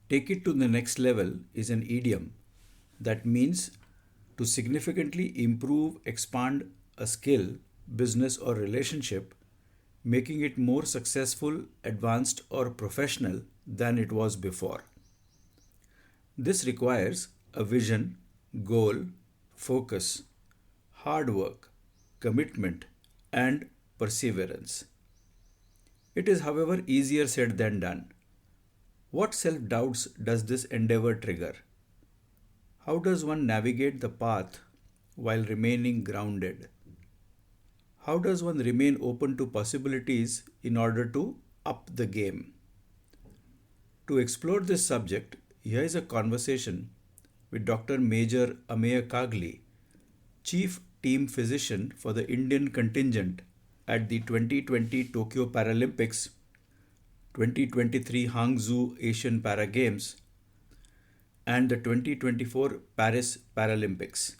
Take it to the next level is an idiom that means to significantly improve, expand a skill, business, or relationship, making it more successful, advanced, or professional than it was before. This requires a vision, goal, focus, hard work, commitment, and perseverance. It is, however, easier said than done. What self doubts does this endeavor trigger? How does one navigate the path while remaining grounded? How does one remain open to possibilities in order to up the game? To explore this subject, here is a conversation with Dr. Major Ameya Kagali, Chief Team Physician for the Indian contingent at the 2020 Tokyo Paralympics, 2023 Hangzhou Asian Para Games, and the 2024 Paris Paralympics.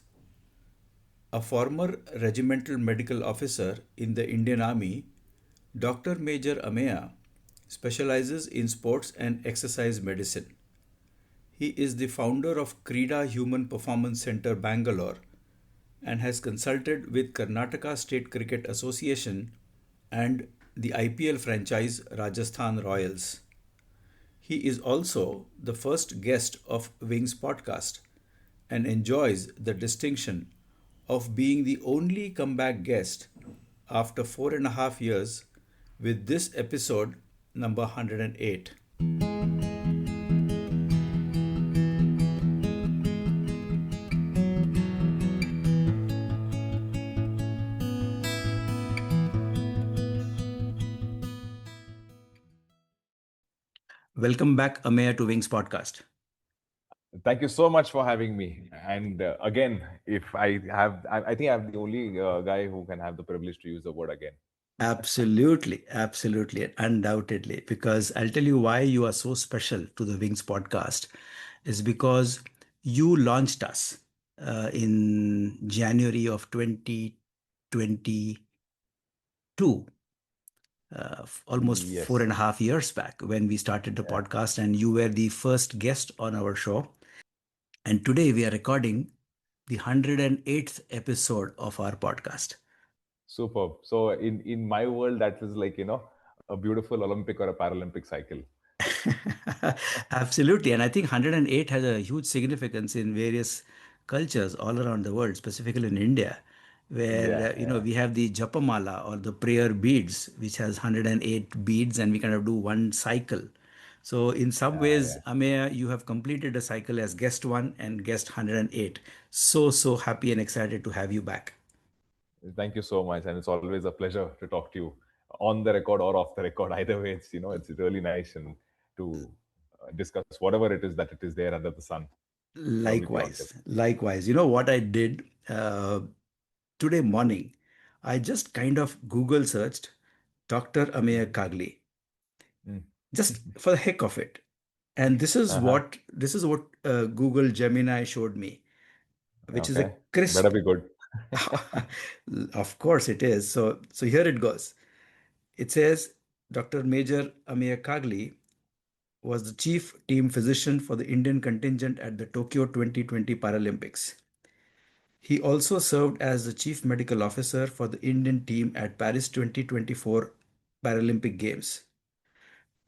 A former regimental medical officer in the Indian Army, Dr. Major Ameya specializes in sports and exercise medicine. He is the founder of Krida Human Performance Center, Bangalore, and has consulted with Karnataka State Cricket Association and the IPL franchise Rajasthan Royals. He is also the first guest of Wings podcast and enjoys the distinction of being the only comeback guest after 4.5 years with this episode number 108. Welcome back, Ameya, to Wings podcast. Thank you so much for having me. And again, if I have, I think I'm the only guy who can have the privilege to use the word again. Absolutely, absolutely, undoubtedly. Because I'll tell you why you are so special to the Wings podcast is because you launched us in January of 2022, almost Yes. 4.5 years back when we started the podcast, and you were the first guest on our show. And today we are recording the 108th episode of our podcast. Superb. So in my world, that is like, a beautiful Olympic or a Paralympic cycle. Absolutely. And I think 108 has a huge significance in various cultures all around the world, specifically in India, where we have the Japamala or the prayer beads, which has 108 beads, and we kind of do one cycle. So in some ways, Ameya, you have completed a cycle as guest one and guest 108. So happy and excited to have you back. Thank you so much. And it's always a pleasure to talk to you on the record or off the record. Either way, it's really nice and to discuss whatever it is that it is there under the sun. Lovely to talk to you. Likewise. You know what I did today morning? I just kind of Google searched Dr. Ameya Kagali, Mm. just for the heck of it. And this is what Google Gemini showed me, which is a Okay. crisp. Better be good. Of course it is. So here it goes. It says Dr. Major Ameya Kagali was the chief team physician for the Indian contingent at the Tokyo 2020 Paralympics. He also served as the chief medical officer for the Indian team at Paris 2024 Paralympic Games.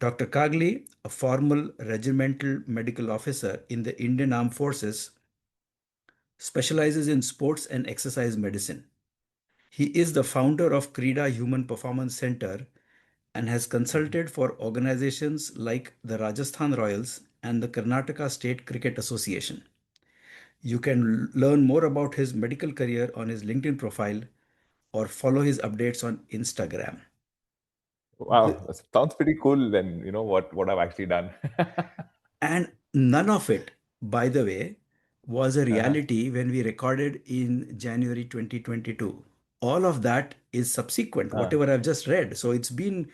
Dr. Kagali, a former regimental medical officer in the Indian Armed Forces, specializes in sports and exercise medicine. He is the founder of Krida Human Performance Center and has consulted for organizations like the Rajasthan Royals and the Karnataka State Cricket Association. You can learn more about his medical career on his LinkedIn profile or follow his updates on Instagram. Wow, that sounds pretty cool then, what I've actually done. And none of it, by the way, was a Uh-huh. reality when we recorded in January 2022. All of that is subsequent, Uh, whatever I've just read. So it's been,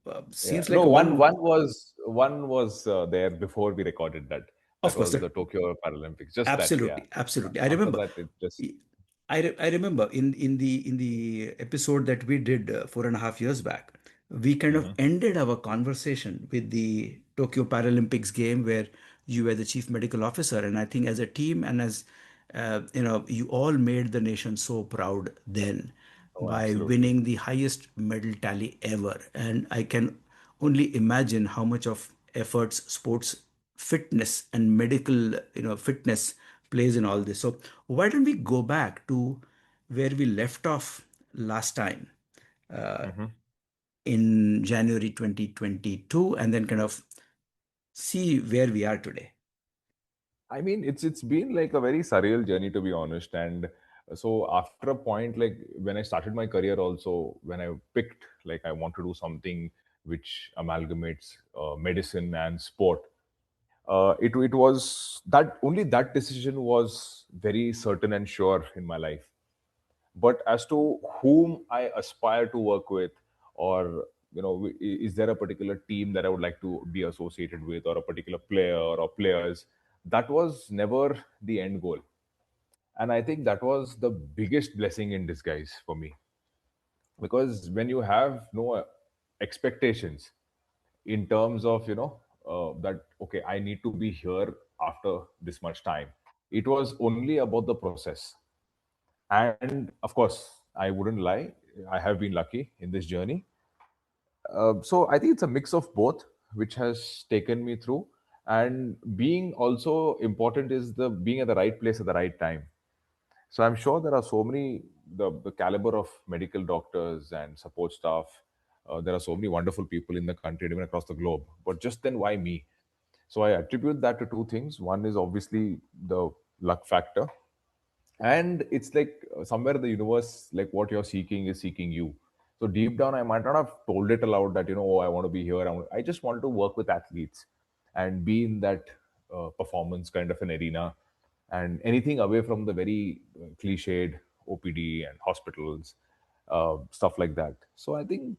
yeah. seems like No, a one one, one was one was there before we recorded that. of That course, was the Tokyo Paralympics. Just that, yeah. absolutely. I After remember. that, it just I remember in the episode that we did 4.5 years back, we kind of Mhm. ended our conversation with the Tokyo Paralympics game where you were the chief medical officer. And I think as a team and as you all made the nation so proud then Oh, by absolutely. winning the highest medal tally ever. And I can only imagine how much of efforts sports fitness and medical fitness plays in all this. So why don't we go back to where we left off last time Hmm. in January 2022 and then kind of see where we are today. I mean, it's been like a very surreal journey, to be honest. And so after a point, like when I started my career, also when I picked like I want to do something which amalgamates medicine and sport, it was that only that decision was very certain and sure in my life. But as to whom I aspire to work with, or is there a particular team that I would like to be associated with, or a particular player or players, that was never the end goal. And I think that was the biggest blessing in disguise for me, because when you have no expectations in terms of that okay, I need to be here after this much time, it was only about the process. And of course, I wouldn't lie, I have been lucky in this journey. So I think it's a mix of both which has taken me through. And being also important is the being at the right place at the right time. So I'm sure there are so many, the caliber of medical doctors and support staff. There are so many wonderful people in the country and even across the globe. But just then, why me? So I attribute that to two things. One is obviously the luck factor, and it's like somewhere in the universe, like what you're seeking is seeking you. So deep down, I might not have told it aloud that oh, I want to be here. I just want to work with athletes and be in that performance kind of an arena, and anything away from the very cliched OPD and hospitals, stuff like that. So I think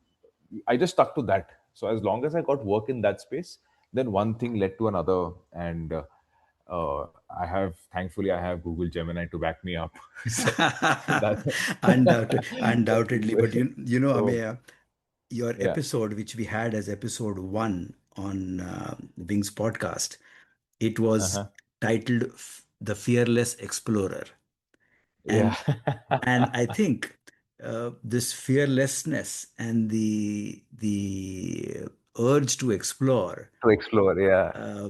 I just stuck to that. So as long as I got work in that space, then one thing led to another, and thankfully, I have Google Gemini to back me up. So that, Undoubtedly. But so Ameya, your yeah. episode, which we had as episode one on the Wings podcast, it was Uh-huh. titled "The Fearless Explorer," Yeah. and I think this fearlessness and the urge to explore To explore, yeah.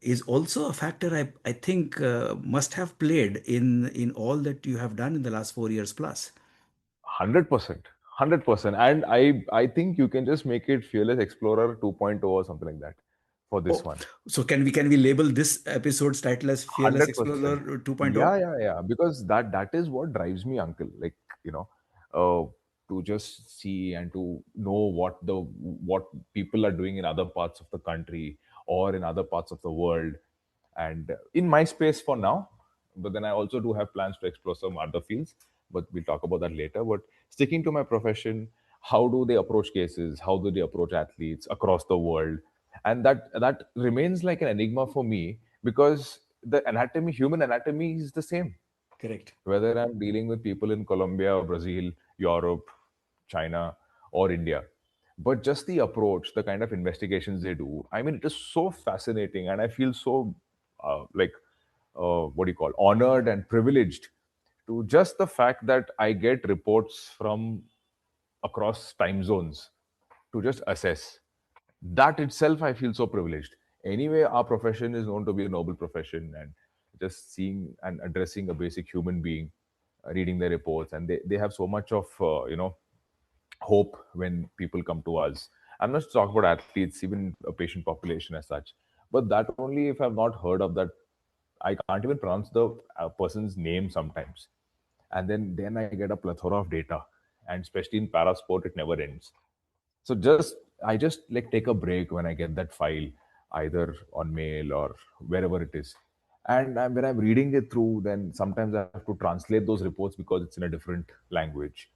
is also a factor I think must have played in all that you have done in the last 4 years plus. 100%. 100%. And I think you can just make it Fearless Explorer 2.0 or something like that for this Oh, one. so can we label this episode's title as Fearless 100%. Explorer 2.0? Yeah, yeah, yeah. Because that is what drives me, uncle. Like, you know, uh, to just see and to know what people are doing in other parts of the country or in other parts of the world. And in my space for now, but then I also do have plans to explore some other fields, but we'll talk about that later. But sticking to my profession, how do they approach cases? How do they approach athletes across the world? And that remains like an enigma for me, because the anatomy, human anatomy, is the same Correct. whether I'm dealing with people in Colombia or Brazil, Europe, China, or India. But just the approach, the kind of investigations they do, I mean, it is so fascinating, and I feel so like what do you call, honored and privileged to just the fact that I get reports from across time zones to just assess. That itself, I feel so privileged. Anyway, our profession is known to be a noble profession, and just seeing and addressing a basic human being, reading their reports, and they have so much of hope when people come to us. I'm not talking about athletes, even a patient population as such, but that only if I've not heard of that, I can't even pronounce the person's name sometimes, and then I get a plethora of data, and especially in para sport, it never ends. So I just like take a break when I get that file, either on mail or wherever it is. And when I'm reading it through, then sometimes I have to translate those reports because it's in a different language.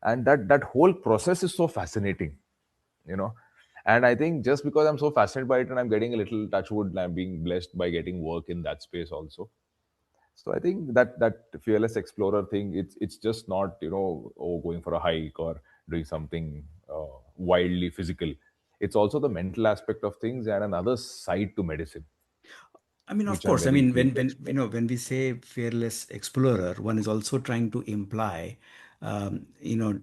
And that whole process is so fascinating, you know. And I think just because I'm so fascinated by it, and I'm getting a little touchwood, and I'm being blessed by getting work in that space also. So I think that fearless explorer thing, it's just not, oh, going for a hike or doing something wildly physical. It's also the mental aspect of things and another side to medicine, I mean, of which I'm course. I very mean, keen to when explore. when we say fearless explorer, one is also trying to imply, um, you know,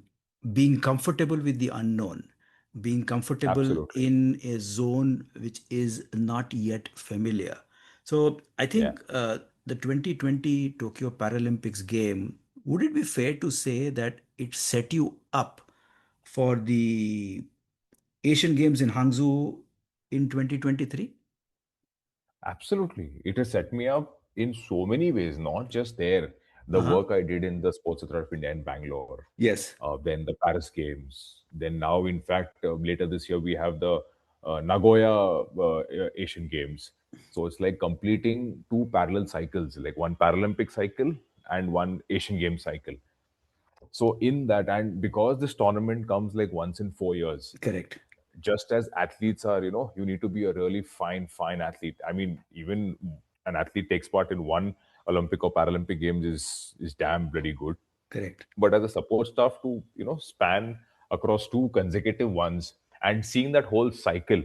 being comfortable with the unknown, being comfortable Absolutely. in a zone which is not yet familiar. So I Yeah. think the 2020 Tokyo Paralympics game, would it be fair to say that it set you up for the Asian Games in Hangzhou in 2023? Absolutely. It has set me up in so many ways, not just there. The Uh-huh. work I did in the Sports Authority of India in Bangalore, Yes, then the Paris Games, then now, in fact, later this year, we have the Nagoya Asian Games. So it's like completing two parallel cycles, like one Paralympic cycle and one Asian Games cycle. So in that, and because this tournament comes like once in 4 years, correct. just as athletes are, you need to be a really fine athlete. I mean, even an athlete takes part in one Olympic or Paralympic games is damn bloody good. Correct. But as a support staff to span across two consecutive ones and seeing that whole cycle,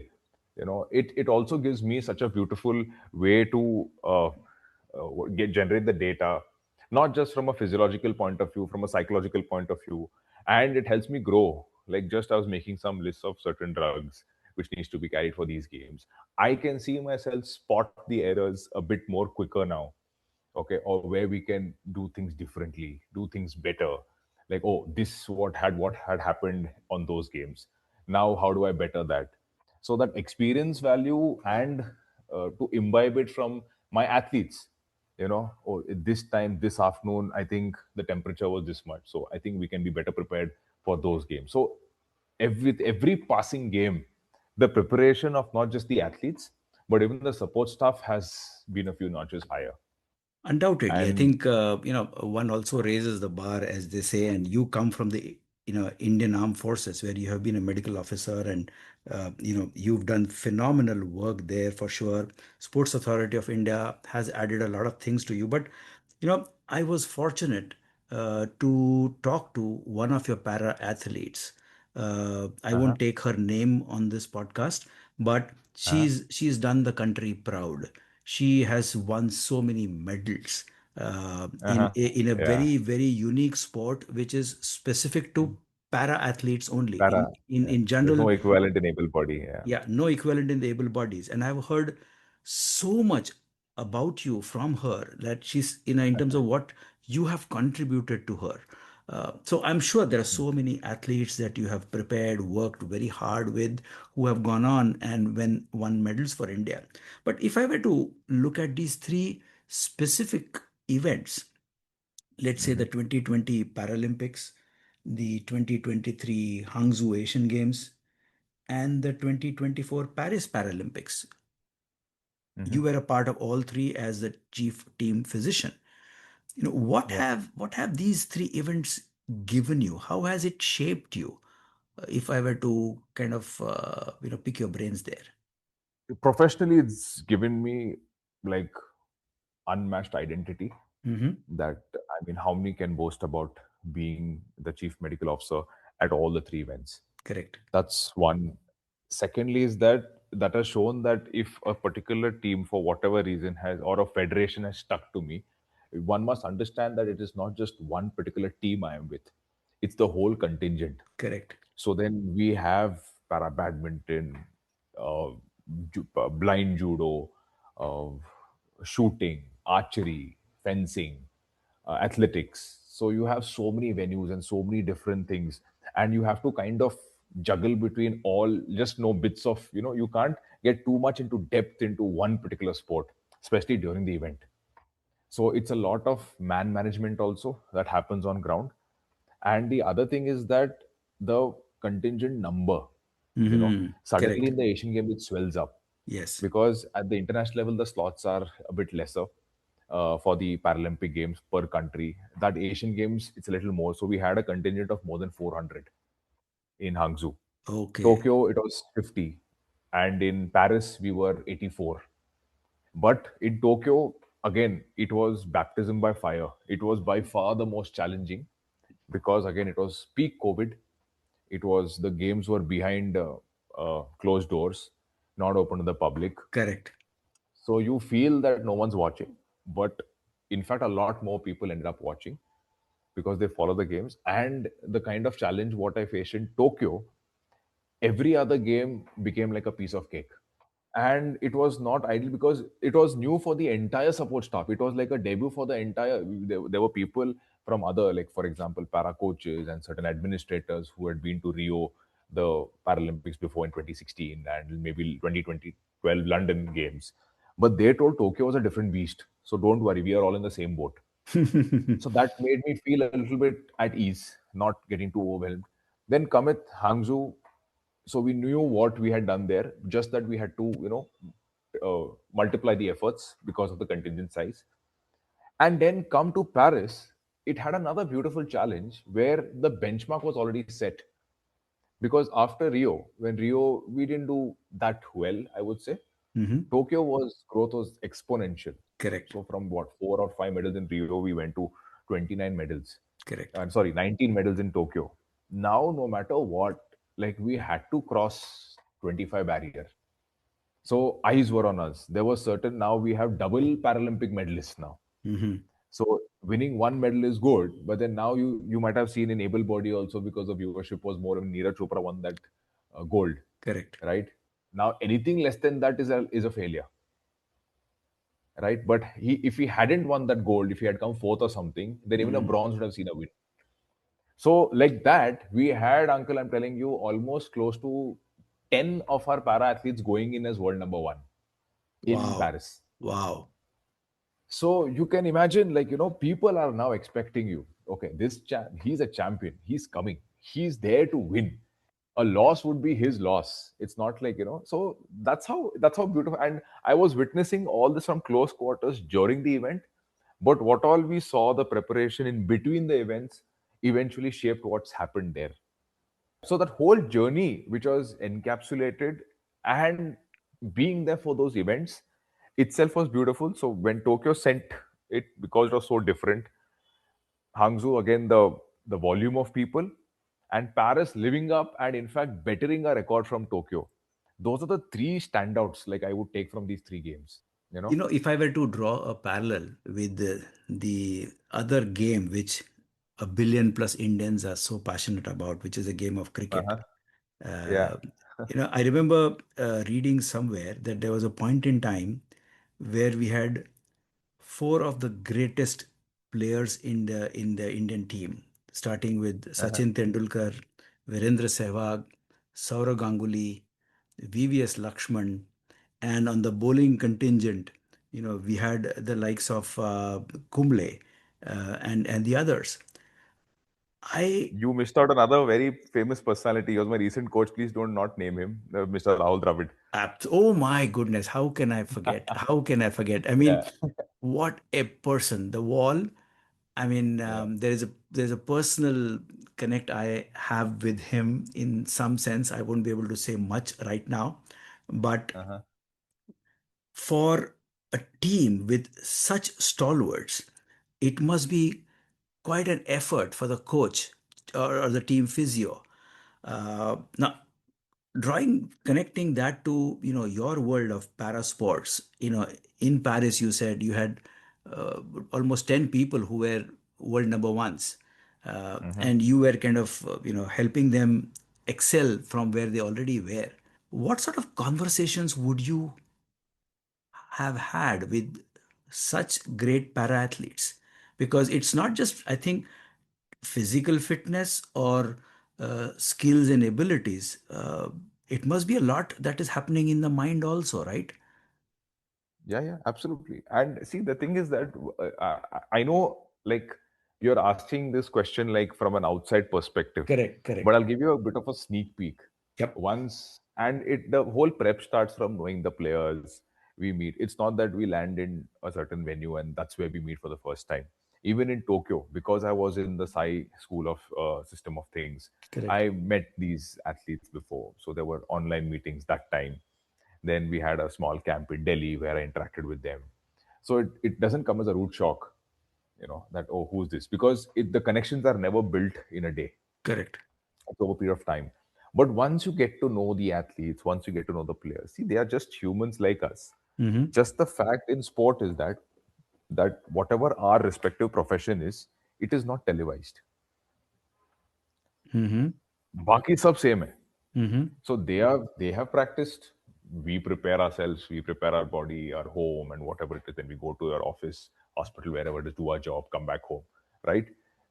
it also gives me such a beautiful way to generate the data, not just from a physiological point of view, from a psychological point of view, and it helps me grow. Like, just I was making some lists of certain drugs which needs to be carried for these games. I can see myself spot the errors a bit more quicker now, okay, or where we can do things differently, do things better. Like, oh, this what had happened on those games, now how do I better that? So that experience value, and to imbibe it from my athletes, oh, this time, this afternoon, I think the temperature was this much, so I think we can be better prepared for those games. So every passing game, the preparation of not just the athletes but even the support staff has been a few notches higher. Undoubtedly, I And think one also raises the bar, as they say, and you come from the Indian Armed Forces, where you have been a medical officer, and you've done phenomenal work there for sure. Sports Authority of India has added a lot of things to you, but I was fortunate to talk to one of your para athletes. I uh-huh, won't take her name on this podcast, but uh-huh, she's done the country proud. She has won so many medals uh-huh. in a Yeah. very unique sport, which is specific to para athletes only. Para. Yeah. In There's general, no equivalent in able body. Yeah. yeah, no equivalent in the able bodies. And I've heard so much about you from her, that she's in terms of what you have contributed to her. So I'm sure there are so many athletes that you have prepared, worked very hard with, who have gone on and won medals for India. But if I were to look at these three specific events, let's say Hmm. the 2020 Paralympics, the 2023 Hangzhou Asian Games, and the 2024 Paris Paralympics. Hmm. You were a part of all three as the chief team physician. Yeah. What have these three events given you? How has it shaped you? If I were to kind of pick your brains there. Professionally, it's given me like unmatched identity. Hmm. That, I mean, how many can boast about being the chief medical officer at all the three events? Correct. That's one. Secondly, is that has shown that if a particular team, for whatever reason, has, or a federation has stuck to me, one must understand that it is not just one particular team I am with; it's the whole contingent. Correct. So then we have para badminton, uh, blind judo, uh, shooting, archery, fencing, athletics. So you have so many venues and so many different things, and you have to kind of juggle between all. Just know bits of, you can't get too much into depth into one particular sport, especially during the event. So it's a lot of man management also that happens on ground. And the other thing is that the contingent number, suddenly Correct. in the Asian Games, it swells up, Yes. because at the international level, the slots are a bit lesser for the Paralympic Games per country. That Asian Games, it's a little more. So we had a contingent of more than 400 in Hangzhou. Okay. Tokyo, it was 50. And in Paris, we were 84. But in Tokyo, again, it was baptism by fire. It was by far the most challenging, because, again, it was peak COVID. It was, the games were behind. closed doors, not open to the public. Correct. So you feel that no one's watching, but in fact, a lot more people ended up watching because they follow the games. And the kind of challenge what I faced in Tokyo, every other game became like a piece of cake. And it was not ideal because it was new for the entire support staff. It was like a debut for the entire. There were people from other, like for example, para coaches and certain administrators who had been to Rio, the Paralympics before in 2016 and maybe 2012 London Games. But they told Tokyo was a different beast. So don't worry, we are all in the same boat. So that made me feel a little bit at ease, not getting too overwhelmed. Then come with Hangzhou. So we knew what we had done there, just that we had to, multiply the efforts because of the contingent size. And then come to Paris, it had another beautiful challenge where the benchmark was already set. Because after Rio, when Rio, we didn't do that well, I would say. Hmm. Tokyo was growth was exponential. Correct. So from what 4 or 5 medals in Rio, we went to 29 medals. Correct. I'm sorry, 19 medals in Tokyo. Now, no matter what, like we had to cross 25 barrier. So eyes were on us. There was certain now we have double Paralympic medalists now. Hmm. So winning one medal is good, but then now you might have seen in able body also because of viewership was more. Neeraj Chopra won that gold, Correct. right? Now anything less than that is a failure, right? But if he hadn't won that gold, if he had come fourth or something, then even a Hmm. bronze would have seen a win. So like that, we had uncle. I'm telling you, almost close to 10 of our para athletes going in as world number one in Wow. Paris. Wow. So you can imagine, like people are now expecting you. Okay, he's a champion. He's coming. He's there to win. A loss would be his loss. It's not like So that's how beautiful. And I was witnessing all this from close quarters during the event. But what all we saw, the preparation in between the events, eventually shaped what's happened there. So that whole journey, which was encapsulated and being there for those events itself was beautiful. So when Tokyo sent it, because it was so different, Hangzhou again, the volume of people, and Paris living up and in fact bettering a record from Tokyo. Those are the three standouts like I would take from these three games. You know. If I were to draw a parallel with the other game which a billion plus Indians are so passionate about, which is a game of cricket. Uh-huh. Yeah. Uh, I remember reading somewhere that there was a point in time where we had four of the greatest players in the Indian team, starting with Uh-huh. Sachin Tendulkar, Virendra Sehwag, Saurav Ganguly, VVS Lakshman, and on the bowling contingent, we had the likes of Kumble and the others. I You missed out another very famous personality. He was my recent coach. Please don't not name him, Mr. Rahul Dravid. Oh my goodness, how can I forget? How can I forget? I mean, Yeah. what a person! The wall. I mean, Yeah. there's a personal connect I have with him in some sense. I won't be able to say much right now, but Uh-huh. for a team with such stalwarts, it must be quite an effort for the coach or the team physio. Now, connecting that to your world of para sports. In Paris, you said you had almost 10 people who were world number ones, Mm-hmm. and you were kind of helping them excel from where they already were. What sort of conversations would you have had with such great para athletes? Because it's not just, I think, physical fitness or skills and abilities. It must be a lot that is happening in the mind also, right? Yeah, yeah, absolutely. And see, the thing is that I know, like, you're asking this question like from an outside perspective, Correct, but correct. I'll give you a bit of a sneak peek. Yep. Once, and the whole prep starts from knowing the players we meet. It's not that we land in a certain venue and that's where we meet for the first time. Even in Tokyo, because I was in the Sai School of System of Things, Correct. I met these athletes before. So there were online meetings that time. Then we had a small camp in Delhi where I interacted with them. So it doesn't come as a rude shock, that, oh, who's this? Because the connections are never built in a day. Correct. It's over a period of time. But once you get to know the athletes, once you get to know the players, see, they are just humans like us. Mm-hmm. Just the fact in sport is that whatever our respective profession is, it is not televised. Mm-hmm. बाकी सब same है. Mm-hmm. So they have practiced. We prepare ourselves, we prepare our body, our home, and whatever it is. Then we go to our office, hospital, wherever it is, do our job, come back home, right?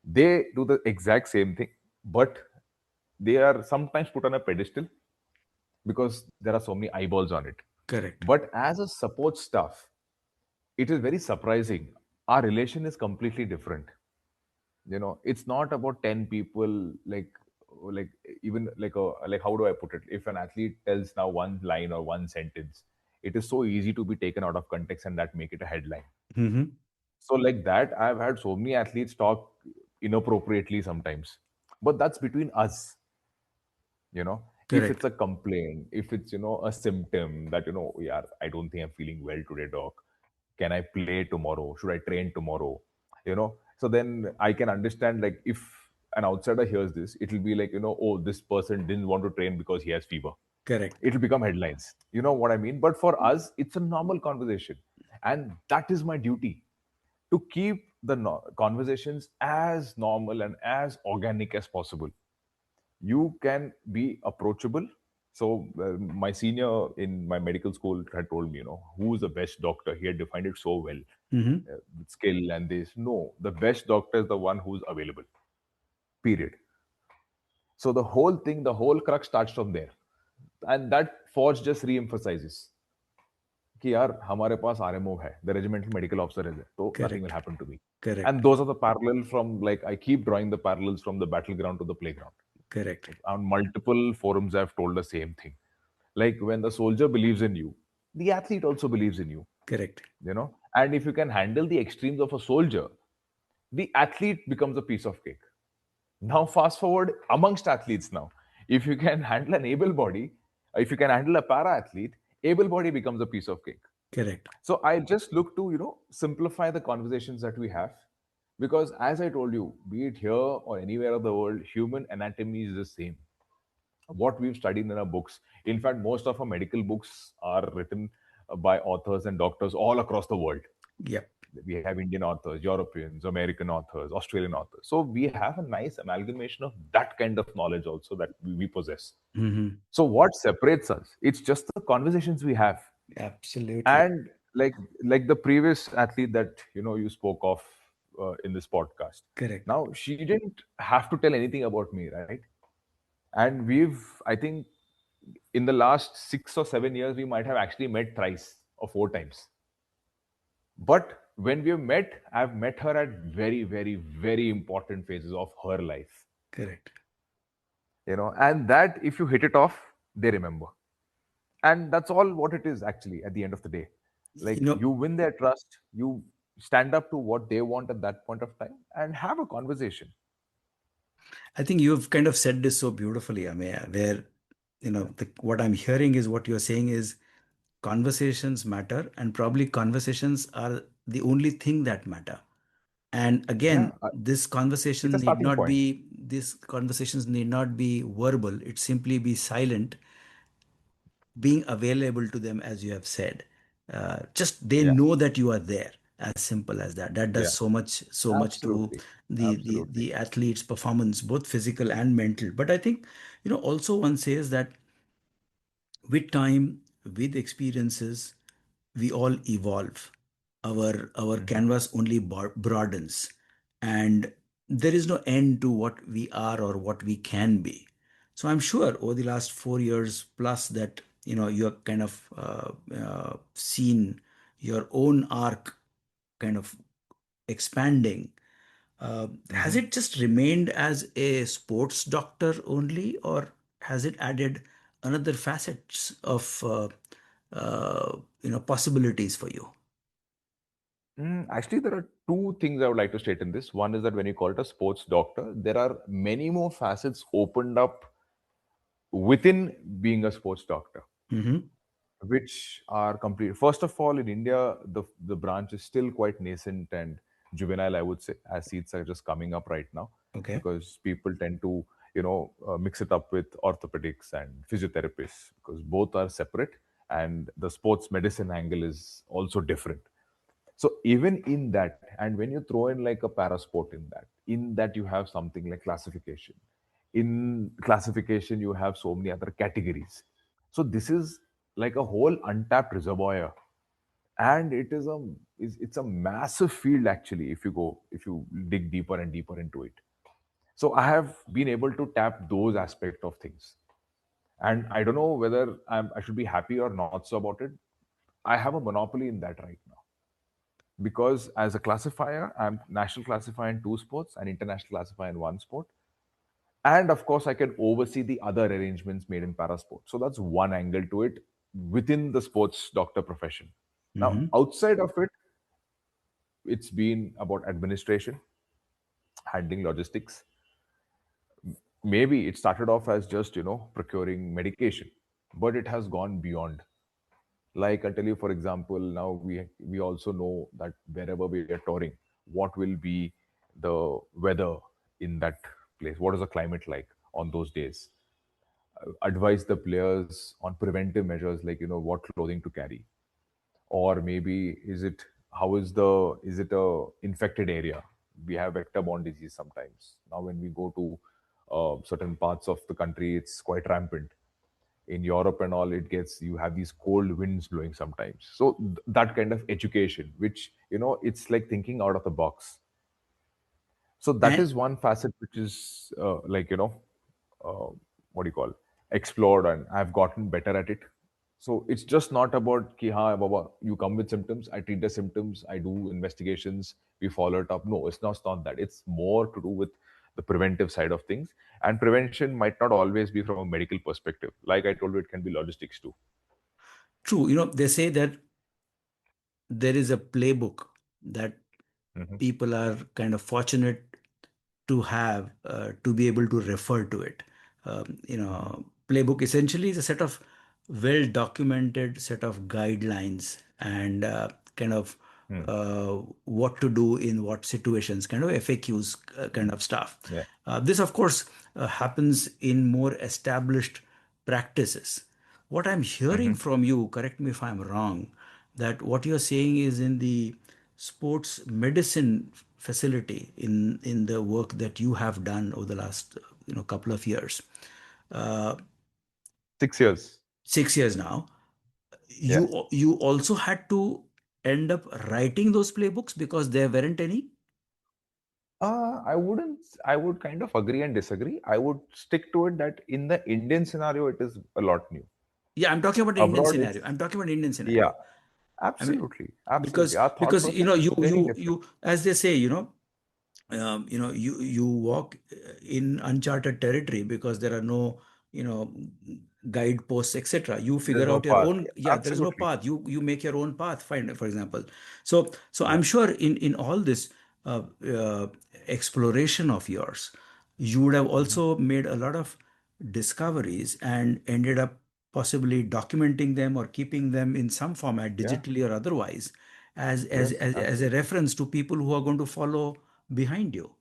They do the exact same thing, but they are sometimes put on a pedestal because there are so many eyeballs on it. Correct. But as a support staff, it is very surprising. Our relation is completely different. It's not about 10 people, like even like how do I put it? If an athlete tells now one line or one sentence, it is so easy to be taken out of context and that make it a headline. Mm-hmm. So like that, I've had so many athletes talk inappropriately sometimes, but that's between us. If Correct. it's a complaint, if it's a symptom that yeah, I don't think I'm feeling well today, doc, can I play tomorrow, should I train tomorrow, so then I can understand, like, if an outsider hears this, it will be like, oh, this person didn't want to train because he has fever. Correct. It'll become headlines, you know what I mean? But for us, it's a normal conversation, and that is my duty, to keep the conversations as normal and as organic as possible. You can be approachable. So my senior in my medical school had told me, who's the best doctor. He had defined it so well, Mm-hmm. with skill and this. No, the best doctor is the one who's available. Period. So the whole thing, the whole crux starts from there, and that force just re-emphasizes कि यार हमारे पास RMO है, the regimental medical officer is there, so nothing will Correct. happen to me. Correct. And those are the parallel from, like, I keep drawing the parallels from the battleground to the playground. Correct. On multiple forums, I've told the same thing. Like, when the soldier believes in you, the athlete also believes in you. Correct. And if you can handle the extremes of a soldier, the athlete becomes a piece of cake. Now, fast forward amongst athletes now. If you can handle an able body, if you can handle a para athlete, able body becomes a piece of cake. Correct. So I just look to, simplify the conversations that we have. Because as I told you, be it here or anywhere of the world, human anatomy is the same. What we've studied in our books. In fact, most of our medical books are written by authors and doctors all across the world. Yep. We have Indian authors, Europeans, American authors, Australian authors. So we have a nice amalgamation of that kind of knowledge also that we possess. Mm-hmm. So what separates us? It's just the conversations we have. Absolutely. And like the previous athlete that you spoke of in this podcast. Correct. Now, she didn't have to tell anything about me, right? And I think, in the last 6 or 7 years, we might have actually met thrice or 4 times. But when we have met, I've met her at very, very, very important phases of her life. Correct. And that, if you hit it off, they remember. And that's all what it is, actually, at the end of the day. You Like, know, you win their trust, you stand up to what they want at that point of time and have a conversation. I think you've kind of said this so beautifully, Ameya, where, what I'm hearing is what you're saying is conversations matter, and probably conversations are the only thing that matter. And Yeah, again, it's a starting point. these conversations need not be verbal. It simply be silent, being available to them, as you have said. Just they Yeah, know that you are there. As simple as that. That does yeah, so much to absolutely. Absolutely. the athlete's performance, both physical and mental. But I think, also one says that with time, with experiences, we all evolve. Our Hmm. canvas only broadens, and there is no end to what we are or what we can be. So I'm sure over the last 4 years plus that you're kind of seen your own arc kind of expanding. Has Hmm. it just remained as a sports doctor only, or has it added another facets of possibilities for you? Actually, there are two things I would like to state in this. One is that when you call it a sports doctor, there are many more facets opened up within being a sports doctor, Mm-hmm. which are complete. First of all, in India, the branch is still quite nascent and juvenile, I would say, as seats are just coming up right now, Okay. because people tend to mix it up with orthopedics and physiotherapists, because both are separate and the sports medicine angle is also different. So even in that, and when you throw in like a para sport in that you have something like classification. In classification, you have so many other categories. So this is like a whole untapped reservoir, and it's a massive field actually. If you dig deeper and deeper into it, so I have been able to tap those aspect of things, and I don't know whether I should be happy or not so about it. I have a monopoly in that right now, because as a classifier, I'm national classifier in two sports and international classifier in one sport. And of course, I can oversee the other arrangements made in parasport. So that's one angle to it within the sports doctor profession. Now, Hmm. outside of it, it's been about administration, handling logistics. Maybe it started off as just, procuring medication, but it has gone beyond. Like I tell you, for example, now we also know that wherever we are touring, what will be the weather in that place? What is the climate like on those days? Advise the players on preventive measures, like what clothing to carry, or maybe is it a infected area? We have vector-borne disease sometimes. Now, when we go to certain parts of the country, it's quite rampant. In Europe and all, it gets you have these cold winds blowing sometimes. So that kind of education, which it's like thinking out of the box. So that And is one facet which is uh, what do you call, explored, and I've gotten better at it. So it's just not about ki ha baba, you come with symptoms, I treat the symptoms, I do investigations, we follow it up. No, it's not that. It's more to do with the preventive side of things, and prevention might not always be from a medical perspective. Like I told you, it can be logistics too. true, they say that there is a playbook that Hmm. people are kind of fortunate to have, to be able to refer to it. Hmm. Playbook essentially is a set of well documented set of guidelines and kind of Hmm. what to do in what situations, kind of FAQs, kind of stuff. Yeah. This, of course, happens in more established practices. What I'm hearing Hmm. from you, correct me if I'm wrong, that what you're saying is in the sports medicine facility, in the work that you have done over the last couple of years, uh, 6 years. 6 years now, Yeah. you also had to end up writing those playbooks because there weren't any. I wouldn't. I would kind of agree and disagree. I would stick to it that in the Indian scenario, it is a lot new. Yeah, I'm talking about the Indian Abroad, scenario. it's I'm talking about the Indian yeah, scenario. I mean, absolutely, absolutely. because Our thought because process you is very you different. you as they say, you walk in uncharted territory because there are no guideposts, etc. You There's figure no out your path. own. Yeah, there is no Absolutely. path. You make your own path, find, for example. So Yeah. I'm sure in all this uh, uh, exploration of yours, you would have Mhm. also made a lot of discoveries and ended up possibly documenting them or keeping them in some format, Yeah. digitally or otherwise, Yes. as a Absolutely. reference to people who are going to follow behind you.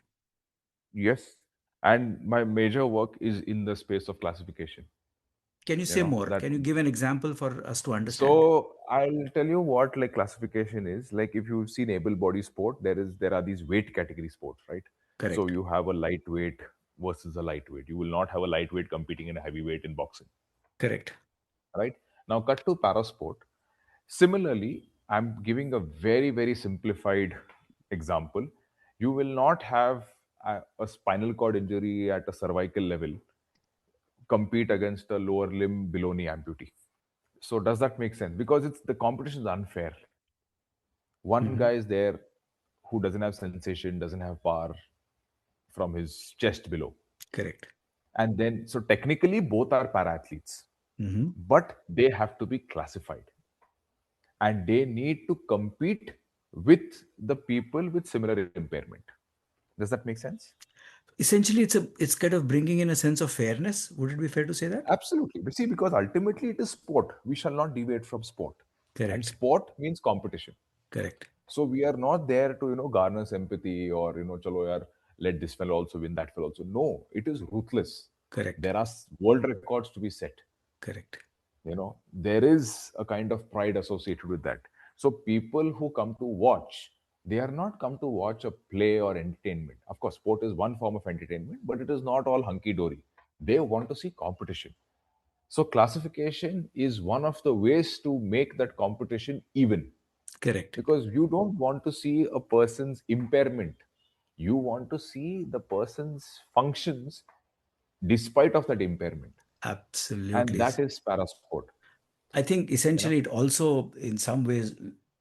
Yes. And my major work is in the space of classification. Can you You say know more? that. Can you give an example for us to understand? So I'll tell you what like classification is. Like if you've seen able-body sport, there are these weight category sports, right? So Correct. you have a lightweight versus a lightweight. You will not have a lightweight competing in a heavyweight in boxing, Correct. right? Now cut to parasport. Similarly, I'm giving a very, very simplified example. You will not have a spinal cord injury at a cervical level compete against a lower limb below knee amputee. So does that make sense? Because it's the competition is unfair. One Hmm. guy is there who doesn't have sensation, doesn't have power from his chest below. Correct. And then, so technically, both are para athletes, Hmm. but they have to be classified and they need to compete with the people with similar impairment. Does that make sense? Essentially, it's kind of bringing in a sense of fairness. Would it be fair to say that? Absolutely. But see, because ultimately it is sport. We shall not deviate from sport. And Correct. sport means competition. Correct. So we are not there to, garner sympathy or, chalo yaar, let this fellow also win, that fellow also. No, it is ruthless. Correct. There are world records to be set. Correct. There is a kind of pride associated with that. So people who come to watch, they are not come to watch a play or entertainment. Of course, sport is one form of entertainment, but it is not all hunky dory. They want to see competition. So classification is one of the ways to make that competition even, Correct. because you don't want to see a person's impairment. You want to see the person's functions despite of that impairment, and Absolutely. that is parasport. I think you know essentially it also, in some ways,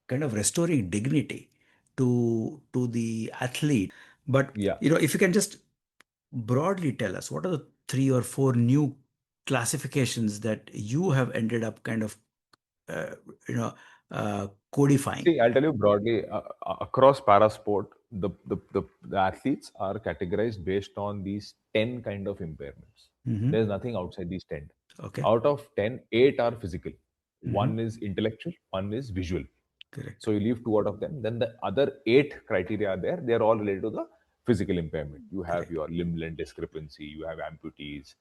kind of restoring dignity to the athlete. But yeah. if you can just broadly tell us what are the three or four new classifications that you have ended up kind of uh, you know codifying. See, I'll tell you broadly, across parasport, the athletes are categorized based on these 10 kind of impairments. Hmm. There's nothing outside these 10. Okay. Out of 10, 8 are physical. Hmm. One is intellectual, one is visual. Correct. So you leave two out of them. Then the other 8 criteria are there. They're all related to the physical impairment. You have Correct. your limb length discrepancy, you have amputees,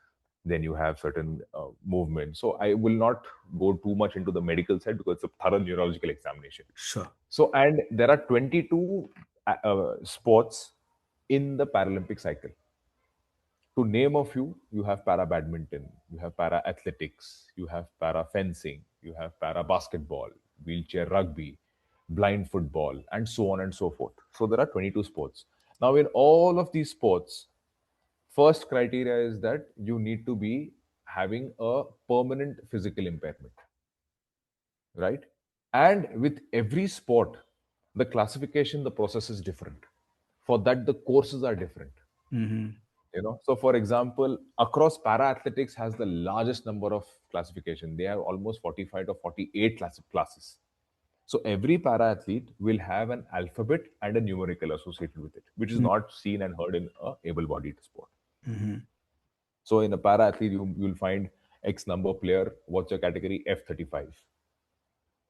then you have certain movements. So I will not go too much into the medical side because it's a thorough neurological examination. Sure. So, and there are 22 sports in the Paralympic cycle. To name a few, you have para badminton, you have para athletics, you have para fencing, you have para basketball, wheelchair rugby, blind football, and so on and so forth. So there are 22 sports. Now, in all of these sports, first criteria is that you need to be having a permanent physical impairment, right? And with every sport, the classification, the process is different. For that, the courses are different. Hmm. So for example, across para athletics has the largest number of classification. They have almost 45 to 48 classes. So every para athlete will have an alphabet and a numerical associated with it, which is not seen and heard in a able-bodied sport. Hmm. So in a para athlete, you'll find X number player. What's your category? F35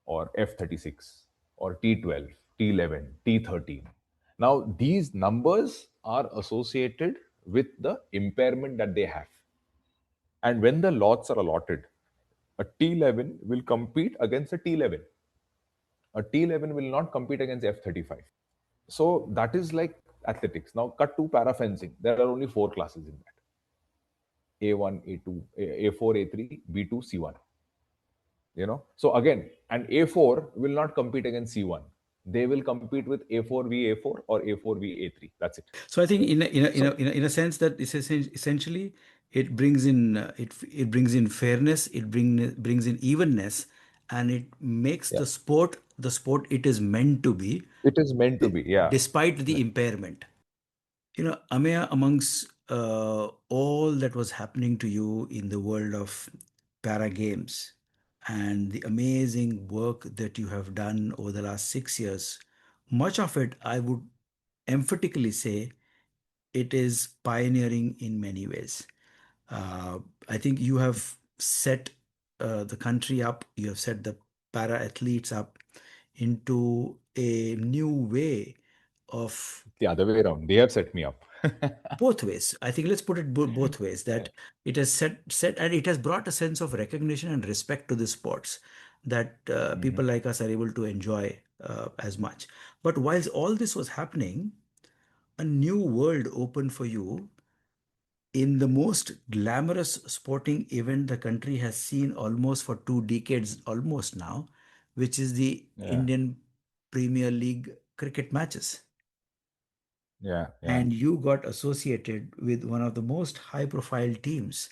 or F36 or T12, T11, T13. Now, these numbers are associated with the impairment that they have. And when the lots are allotted, a T11 will compete against a T11. A T11 will not compete against F35. So that is like athletics. Now, cut to para fencing. There are only 4 classes in that: A1, A2, A4, A3, B2, C1. So again, and A4 will not compete against C1. They will compete with A4v A4 or A4v A3. That's it. So I think So in a sense that it's essentially it brings in it brings in fairness, it brings in evenness, and it makes yeah, the sport it is meant to be, it is meant to be. Yeah. despite the impairment. Ameya, amongst all that was happening to you in the world of para games and the amazing work that you have done over the last 6 years, much of it I would emphatically say it is pioneering in many ways. Uh, I think you have set the country up, you have set the para athletes up into a new way of The other way around. They have set me up. both ways. I think let's put it both ways, Yeah. that it has set and it has brought a sense of recognition and respect to the sports that Mhm. people like us are able to enjoy as much. But whilst all this was happening, a new world opened for you in the most glamorous sporting event the country has seen almost for 2 decades, almost now, which is the Yeah. Indian Premier League cricket matches. Yeah. Yeah. And you got associated with one of the most high profile teams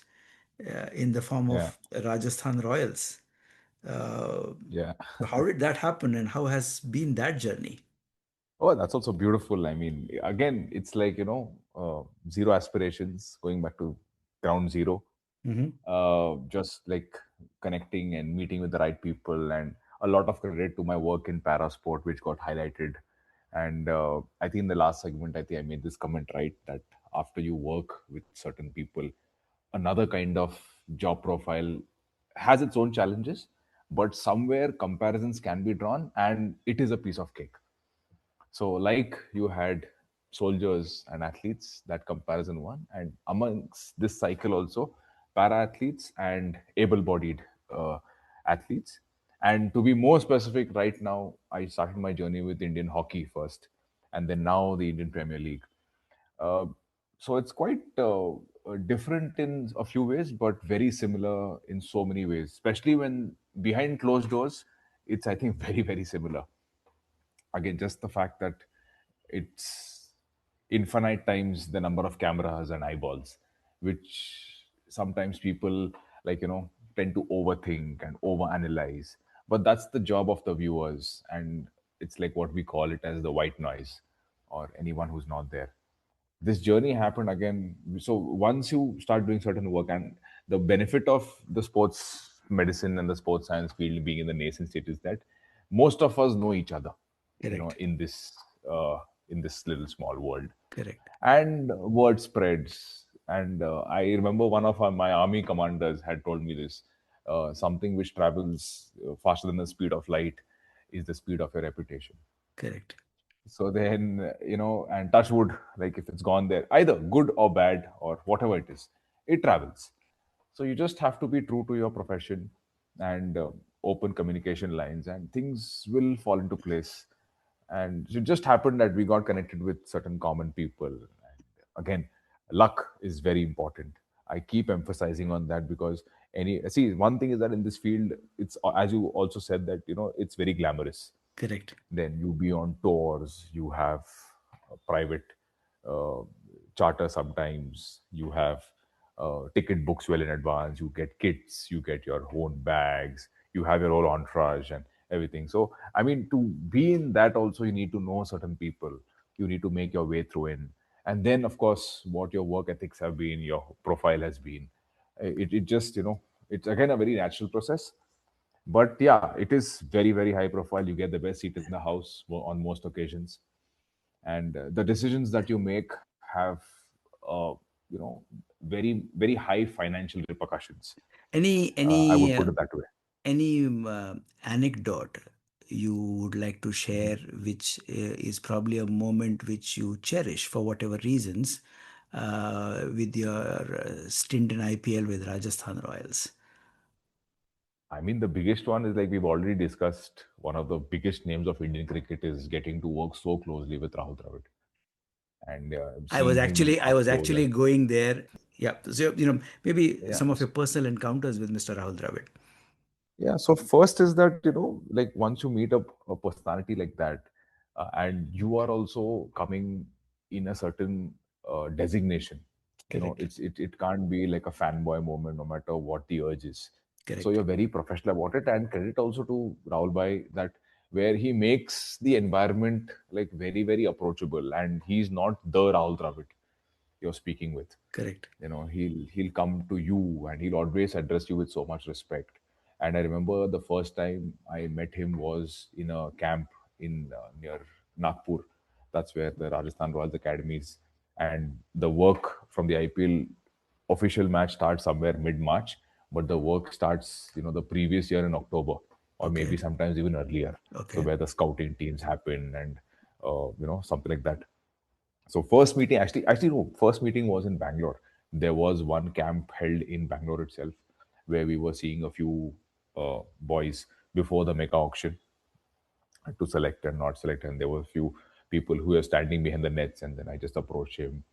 in the form Yeah. of Rajasthan Royals. Uh, Yeah. how did that happen and how has been that journey? Oh, that's also beautiful. I mean, again, it's like, zero aspirations, going back to ground zero, Hmm. just like connecting and meeting with the right people, and a lot of credit to my work in parasport, which got highlighted. And I think in the last segment, I think I made this comment, right? That after you work with certain people, another kind of job profile has its own challenges, but somewhere comparisons can be drawn, and it is a piece of cake. So, like you had soldiers and athletes, that comparison one, and amongst this cycle also para athletes and able-bodied uh, athletes. And to be more specific, right now I started my journey with Indian hockey first, and then now the Indian Premier League. uh, so it's quite different in a few ways, but very similar in so many ways, especially when behind closed doors. It's, I think, very, very similar. Again, just the fact that it's infinite times the number of cameras and eyeballs, which sometimes people, like, tend to overthink and overanalyze. But that's the job of the viewers, and it's like what we call it as the white noise, or anyone who's not there. This journey happened again. So once you start doing certain work, and the benefit of the sports medicine and the sports science field being in the nascent state is that most of us know each other, Correct. uh, in this little small world, Correct. and word spreads. And I remember one of my army commanders had told me this: something which travels faster than the speed of light is the speed of your reputation. Correct. So then, and touch wood, like if it's gone there, either good or bad or whatever it is, it travels. So you just have to be true to your profession, and open communication lines, and things will fall into place. And it just happened that we got connected with certain common people. And again, luck is very important. I keep emphasizing on that, because any see, one thing is that in this field, it's, as you also said, that it's very glamorous. Correct. Then you be on tours, you have a private uh, charter, sometimes you have ticket books well in advance, you get kits, you get your own bags, you have your own entourage and everything. So I mean, to be in that also, you need to know certain people, you need to make your way through in. And then, of course, what your work ethics have been, your profile has been, it just, it's again a very natural process. But yeah, it is very, very high profile. You get the best seat in the house on most occasions, and the decisions that you make have, uh, you know, very, very high financial repercussions. Any I would any put it that way. any anecdote you would like to share, which is probably a moment which you cherish for whatever reasons, with your stint in IPL with Rajasthan Royals? I mean, the biggest one is, like we've already discussed, one of the biggest names of Indian cricket is getting to work so closely with Rahul Dravid, and seeing him I up was close. actually And going there. Yeah, so maybe yeah, some of your personal encounters with Mr. Rahul Dravid. yeah. So first is that, like once you meet a personality like that, and you are also coming in a certain designation, Correct. it can't be like a fanboy moment, no matter what the urge is. So Correct. you're very professional about it, and credit also to Rahul Bhai, that where he makes the environment like very, very approachable, and he's not the Rahul Dravid you're speaking with. Correct. He'll come to you, and he'll always address you with so much respect. And I remember the first time I met him was in a camp in near Nagpur. That's where the Rajasthan Royals Academy is, and the work from the IPL official match starts somewhere mid March, but the work starts, the previous year in October, or maybe Okay. sometimes even earlier. So Okay. where the scouting teams happen, and something like that. So first meeting, actually no, first meeting was in Bangalore. There was one camp held in Bangalore itself, where we were seeing a few boys before the mega auction to select and not select, and there were a few people who were standing behind the nets, and then I just approached him,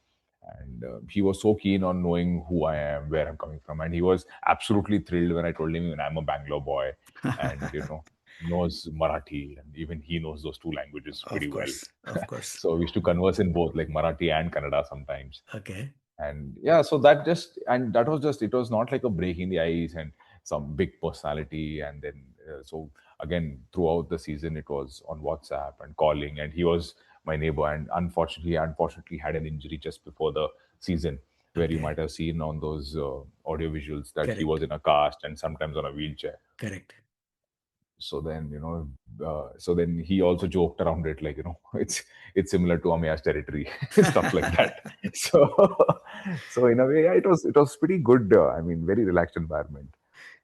and he was so keen on knowing who I am, where I'm coming from, and he was absolutely thrilled when I told him I'm a Bangalore boy, and knows Marathi, and even he knows those two languages pretty Of well. course. Of course. So we used to converse in both, like Marathi and Kannada sometimes. Okay. And yeah, so that was just, it was not like a breaking the ice and some big personality. And then so again, throughout the season, it was on WhatsApp and calling, and he was my neighbor, and unfortunately had an injury just before the season, where you Okay. might have seen on those audio visuals that he Correct. was in a cast and sometimes on a wheelchair. Correct. So then, so then he also joked around it, like, it's similar to Ameya's territory, stuff like that. So so in a way, yeah, it was pretty good. I mean, very relaxed environment.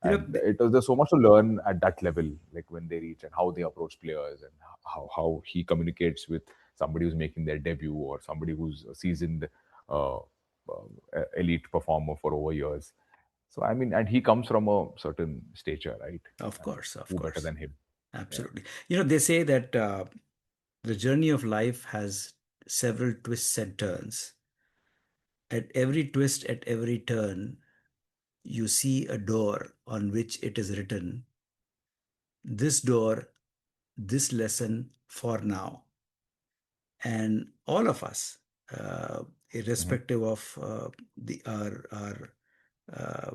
You know, And there's so much to learn at that level, like when they reach and how they approach players and how he communicates with somebody who's making their debut or somebody who's a seasoned uh, elite performer for over years. So I mean, and he comes from a certain stature, right? of And course, of who better course. than him? Yeah. Absolutely. You know, they say that the journey of life has several twists and turns. At every twist, at every turn, you see a door on which it is written, this door, this lesson for now. And all of us, Hmm. irrespective of our uh,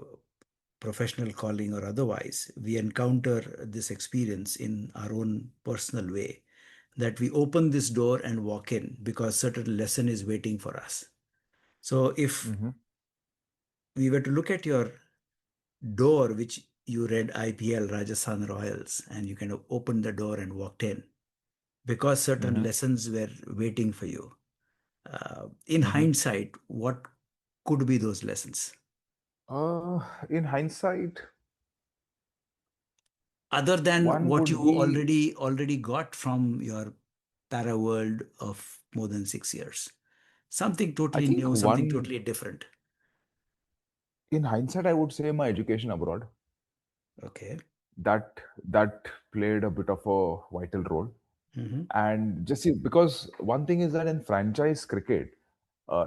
professional calling or otherwise, we encounter this experience in our own personal way. That we open this door and walk in because certain lesson is waiting for us. So if Hmm. we were to look at your door, which you read IPL Rajasthan Royals, and you kind of opened the door and walked in because certain Hmm. lessons were waiting for you. In Hmm. hindsight, what could be those lessons In hindsight, other than one what you would be, already got from your para world of more than 6 years? Something I totally think new, something one, totally different. in hindsight, I would say my education abroad. Okay. That played a bit of a vital role. Hmm. And just see, because one thing is that in franchise cricket,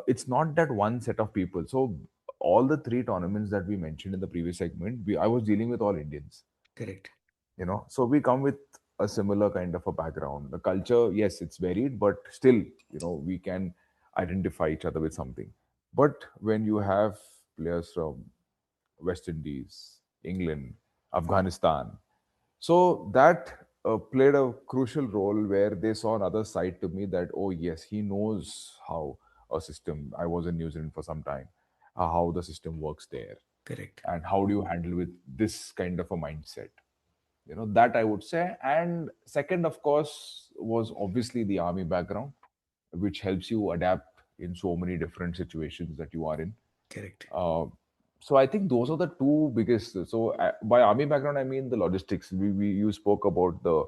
it's not that one set of people. So all the three tournaments that we mentioned in the previous segment, I was dealing with all Indians. Correct. So we come with a similar kind of a background. The culture, yes, it's varied, but still, we can identify each other with something. But when you have players from West Indies, England, Afghanistan, so that played a crucial role where they saw another side to me that, oh, yes, he knows how a system. I was in New Zealand for some time, how the system works there, Correct. and how do you handle with this kind of a mindset. That I would say. And second, of course, was obviously the army background, which helps you adapt in so many different situations that you are in. Correct. uh, so I think those are the two biggest. So by army background, I mean the logistics. We you spoke about the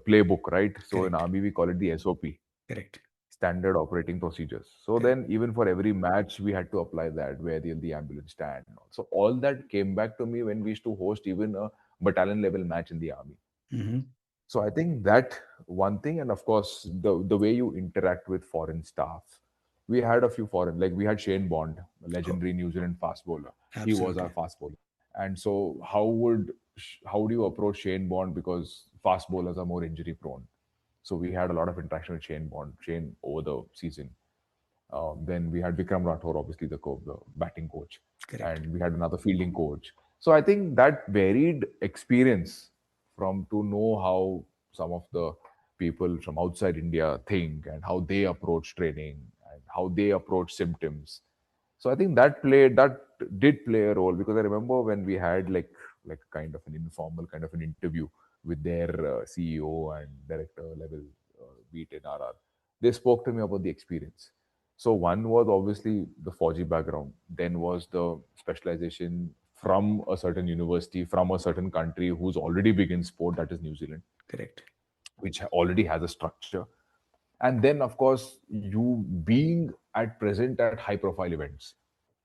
playbook, right? So in Correct. army we call it the SOP, Correct. standard operating procedures. So Correct. then even for every match we had to apply that, where the ambulance stand. So all that came back to me when we used to host even a battalion level match in the army. Hmm. So I think that one thing, and of course the way you interact with foreign staff. We had a few foreign, like we had Shane Bond, a Oh, legendary New Zealand fast bowler. He was our absolutely. fast bowler, and so how do you approach Shane Bond, because fast bowlers are more injury prone. So we had a lot of interaction with Shane over the season. Then we had Vikram Rathore, obviously the batting coach, Correct. and we had another fielding coach. So I think that varied experience from to know how some of the people from outside India think and how they approach training and how they approach symptoms. So I think that did play a role, because I remember when we had like kind of an informal kind of an interview with their CEO and director level, beat in RR. They spoke to me about the experience. So one was obviously the 4G background, then was the specialization from a certain university, from a certain country who's already big in sport, that is New Zealand, Correct. which already has a structure. And then, of course, you being at present at high profile events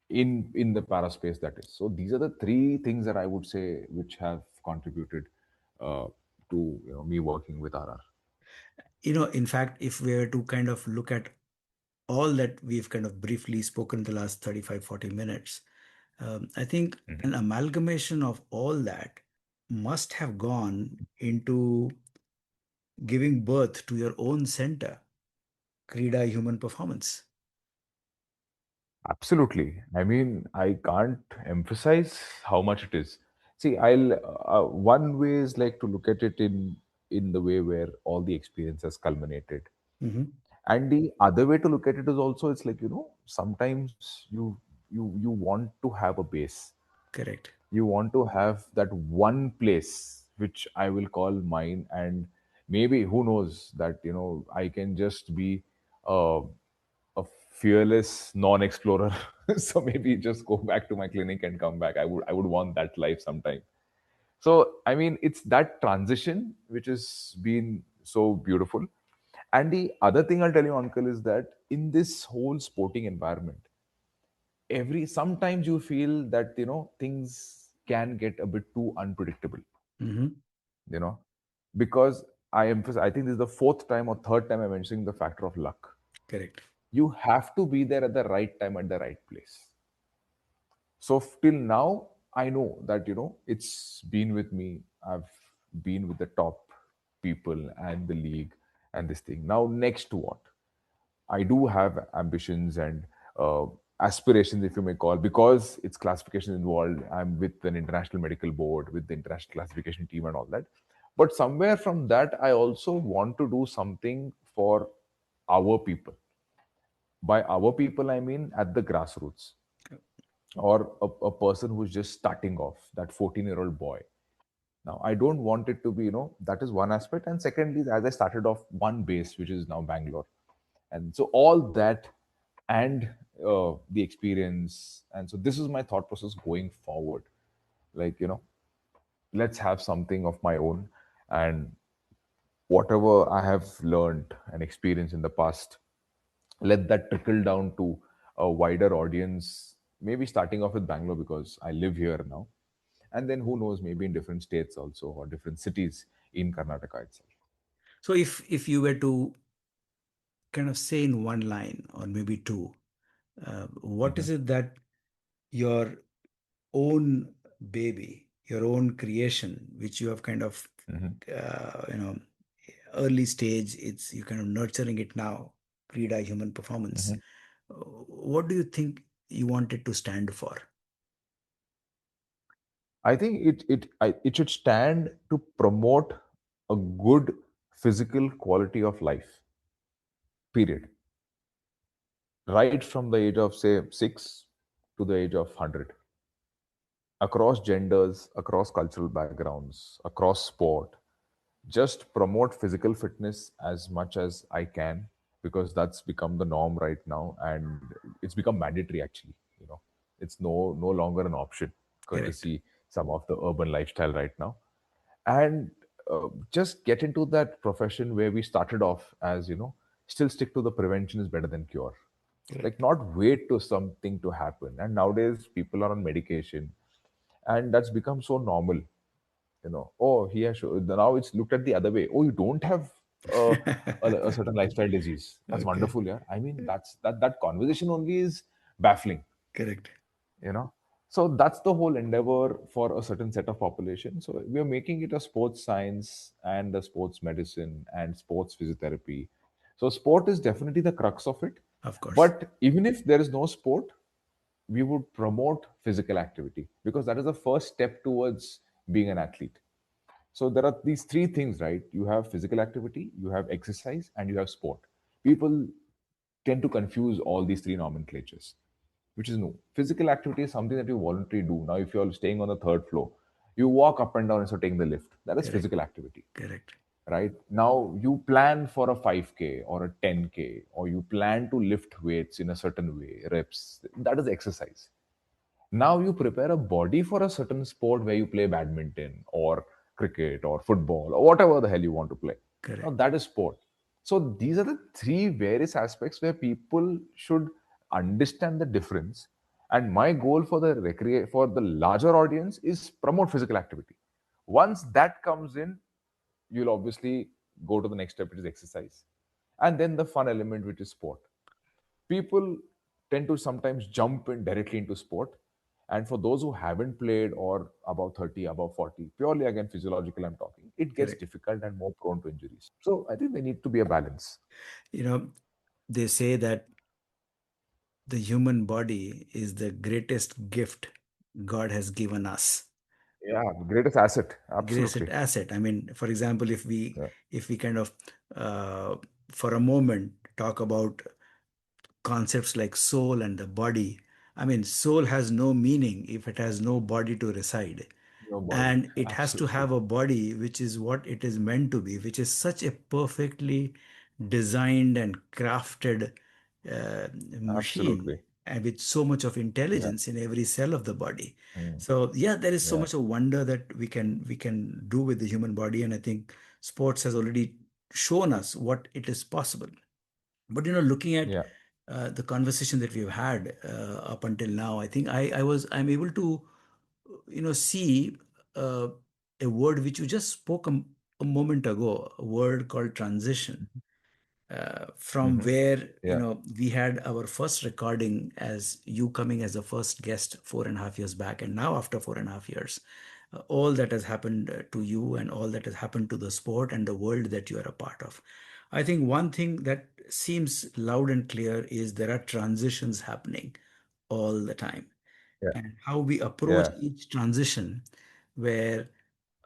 in the para space, that is. So these are the three things that I would say which have contributed uh, to me working with RR. In fact, if we were to kind of look at all that we've kind of briefly spoken the last 35, 40 minutes, I think Mhm. an amalgamation of all that must have gone into giving birth to your own center, Krida Human Performance. Absolutely. I mean, I can't emphasize how much it is. See, I'll one way is like to look at it in the way where all the experience has culminated, Hmm. and the other way to look at it is also, it's like, sometimes you want to have a base. Correct. You want to have that one place which I will call mine, and maybe who knows that I can just be uh, a fearless non-explorer. So maybe just go back to my clinic and come back. I would want that life sometime. So I mean, it's that transition which has been so beautiful. And the other thing I'll tell you, Uncle, is that in this whole sporting environment, every sometimes you feel that things can get a bit too unpredictable. Mm-hmm. You know, because I think this is the fourth time or third time I'm mentioning the factor of luck. Correct. You have to be there at the right time at the right place. So till now, I know that it's been with me. I've been with the top people and the league and this thing. Now, next to what? I do have ambitions and uh, aspirations, if you may call, because it's classification involved. I'm with an international medical board, with the international classification team, and all that. But somewhere from that, I also want to do something for our people. By our people, I mean at the grassroots, or a person who's just starting off, that 14-year-old boy. Now, I don't want it to be, that is one aspect. And secondly, as I started off one base, which is now Bangalore. And so all that and the experience. And so this is my thought process going forward. Like, let's have something of my own. And whatever I have learned and experienced in the past, let that trickle down to a wider audience, maybe starting off with Bangalore because I live here now. And then who knows, maybe in different states also or different cities in Karnataka itself. So if you were to kind of say in one line or maybe two, what Mhm, is it that your own baby, your own creation, which you have kind of, mhm, uh, you know, early stage, it's you kind of nurturing it now, Krida human performance. mhm. What do you think you want it to stand for? I think it should stand to promote a good physical quality of life. Period. Right from the age of say 6 to the age of 100, across genders, across cultural backgrounds, across sport. Just promote physical fitness as much as I can, because that's become the norm right now, and it's become mandatory actually. It's no longer an option, Correct. courtesy some of the urban lifestyle right now. And just get into that profession where we started off as, still stick to the prevention is better than cure. Like, Correct. not wait to something to happen. And nowadays people are on medication, and that's become so normal. Oh, he has now it's looked at the other way. Oh, you don't have uh, a certain lifestyle disease. That's Okay. wonderful. Yeah, I mean, that conversation only is baffling. Correct. you know so that's the whole endeavor for a certain set of population. So we are making it a sports science and a sports medicine and sports physiotherapy. So sport is definitely the crux of it. Of course. But even if there is no sport, we would promote physical activity, because that is the first step towards being an athlete. So there are these three things, right? You have physical activity, you have exercise, and you have sport. People tend to confuse all these three nomenclatures, which is no. Physical activity is something that you voluntarily do. Now, if you're staying on the third floor, you walk up and down instead of taking the lift. That is Correct. physical activity, Correct. right? Now, you plan for a 5K or a 10K, or you plan to lift weights in a certain way, reps. That is exercise. Now you prepare a body for a certain sport where you play badminton or cricket or football or whatever the hell you want to play. Now Correct. that is sport. So these are the three various aspects where people should understand the difference. And my goal for for the larger audience is promote physical activity. Once that comes in, you'll obviously go to the next step, which is exercise. And then the fun element, which is sport. People tend to sometimes jump in directly into sport. And for those who haven't played, or above 30, above 40, purely again physiological I'm talking, it gets Correct. difficult and more prone to injuries. So I think there need to be a balance. You know, they say that the human body is the greatest gift God has given us. Yeah, greatest asset, Greatest absolutely. asset. I mean, for example, Yeah, if we kind of uh, for a moment talk about concepts like soul and the body. I mean, soul has no meaning if it has no body to reside. your body. And it has to Absolutely. have a body which is what it is meant to be, which is such a perfectly designed and crafted machine, Absolutely. and with so much of Yeah. intelligence in every cell of the body. Mm. So yeah, there is so Yeah. much of wonder that we can do with the human body, and I think sports has already shown us what it is possible. But looking at Yeah. the conversation that we've had up until now, I think I'm able to see uh, a word which you just spoke a moment ago, a word called transition, Mhm. from Mhm. where Yeah. we had our first recording as you coming as the first guest 4.5 years back, and now after 4.5 years, all that has happened to you and all that has happened to the sport and the world that you are a part of. I think one thing that seems loud and clear is there are transitions happening all the time, Yeah. and how we approach Yeah. each transition, where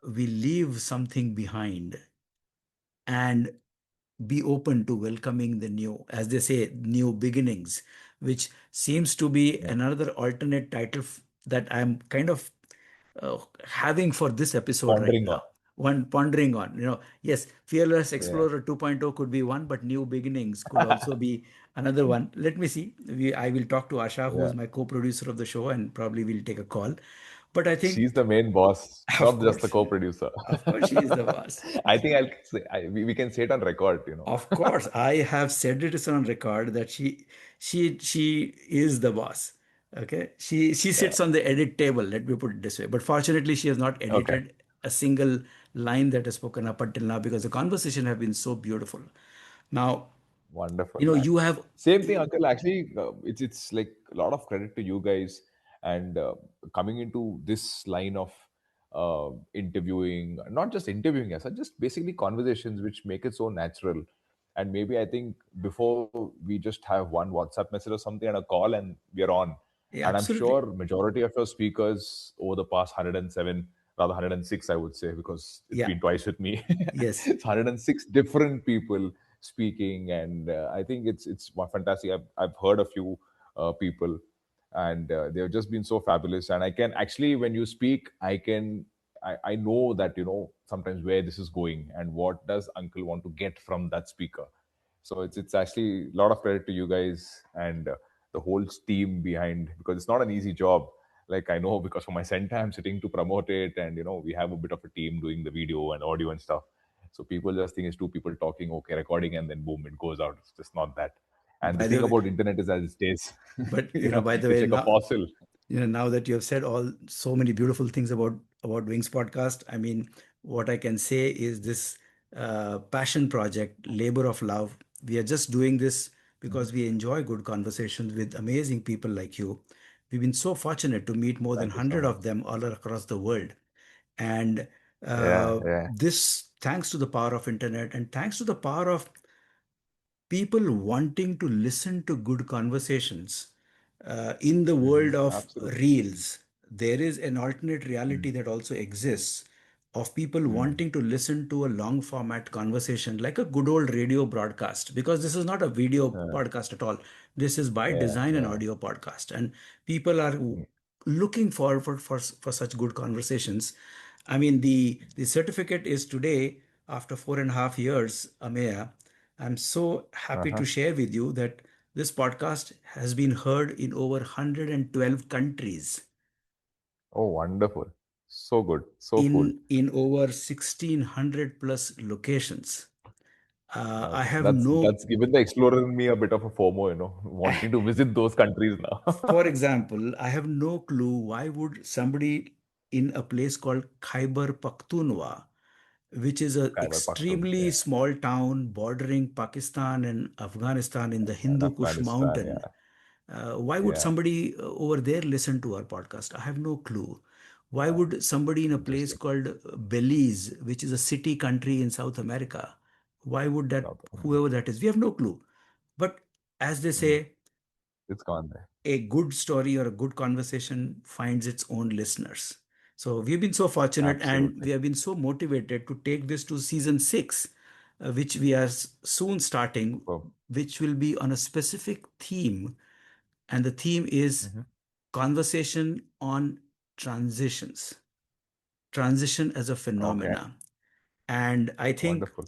we leave something behind and be open to welcoming the new, as they say, new beginnings, which seems to be Yeah. another alternate title that I'm kind of having for this episode right Pondering on. now. One pondering on, yes, Fearless Yeah. Explorer 2.0 could be one, but New Beginnings could also be another one. Let me see. I will talk to Asha, who Yeah. is my co-producer of the show, and probably we'll take a call. But I think, She's the main boss, of not just the course, co-producer. of course, she is the boss. I think we can say it on record. Of course, I have said it on record that she is the boss. Okay, she Yeah. sits on the edit table. Let me put it this way. But fortunately, she has not Okay. edited a single line that has spoken up until now, because the conversation have been so beautiful. Now, Wonderful, man. you have. Same thing, Uncle. Actually, it's like a lot of credit to you guys and coming into this line of interviewing, not just interviewing us, just basically conversations which make it so natural. And maybe I think before we just have one WhatsApp message or something and a call and we are on. Yeah, And I'm absolutely. sure majority of your speakers over the past 107, rather 106, I would say, because it's Yeah. been twice with me. Yes. It's 106 different people speaking, and I think it's fantastic. I've heard a few people, and they've just been so fabulous. And I can actually, when you speak, I know that sometimes where this is going and what does Uncle want to get from that speaker. So it's actually a lot of credit to you guys and the whole team behind, because it's not an easy job. Like I know, because for my center I'm sitting to promote it, and we have a bit of a team doing the video and audio and stuff. So people just think it's two people talking, okay, recording, and then boom, it goes out. It's just not that. And the By the thing way, about internet is as it stays. but by the It's way, like a now, fossil. now that you have said all so many beautiful things about Wings podcast, I mean, what I can say is this passion project, labor of love. We are just doing this Mhm. because we enjoy good conversations with amazing people like you. We've been so fortunate to meet more than Thank you so 100 much. of them all across the world, and Yeah, yeah. this thanks to the power of internet, and thanks to the power of people wanting to listen to good conversations. In the world of Absolutely. reels, there is an alternate Mm. reality that also exists of people Mm. wanting to listen to a long format conversation like a good old radio broadcast, because this is not a video Yeah, podcast at all. This is by yeah, design an yeah. audio podcast, and people are Mm. looking forward for such good conversations. I mean, the certificate is today, after 4.5 years, Ameya. I'm so happy Uh-huh. to share with you that this podcast has been heard in over 112 countries, Oh, wonderful. So good. So cool. in over 1600 plus locations. I Okay. have That's no, given the explorer in me a bit of a FOMO, wanting to visit those countries now. for example, I have no clue why would somebody in a place called Khyber Pakhtunkhwa, which is an Khyber extremely Pakhtunkhwa, small town bordering Pakistan and Afghanistan in the and Hindu Kush Afghanistan, mountain. yeah, Why would yeah. somebody over there listen to our podcast? I have no clue. Why would somebody in a place Interesting. called Belize, which is a city country in South America, why would that, South. whoever that is, we have no clue. But as they Mm. say, It's gone there. a good story or a good conversation finds its own listeners. So we've been so fortunate, and Absolutely. we have been so motivated to take this to season six, which we are soon starting, Superb. which will be on a specific theme. And the theme is Hmm. conversation on transitions, transition as a Okay. phenomena. And I think Wonderful.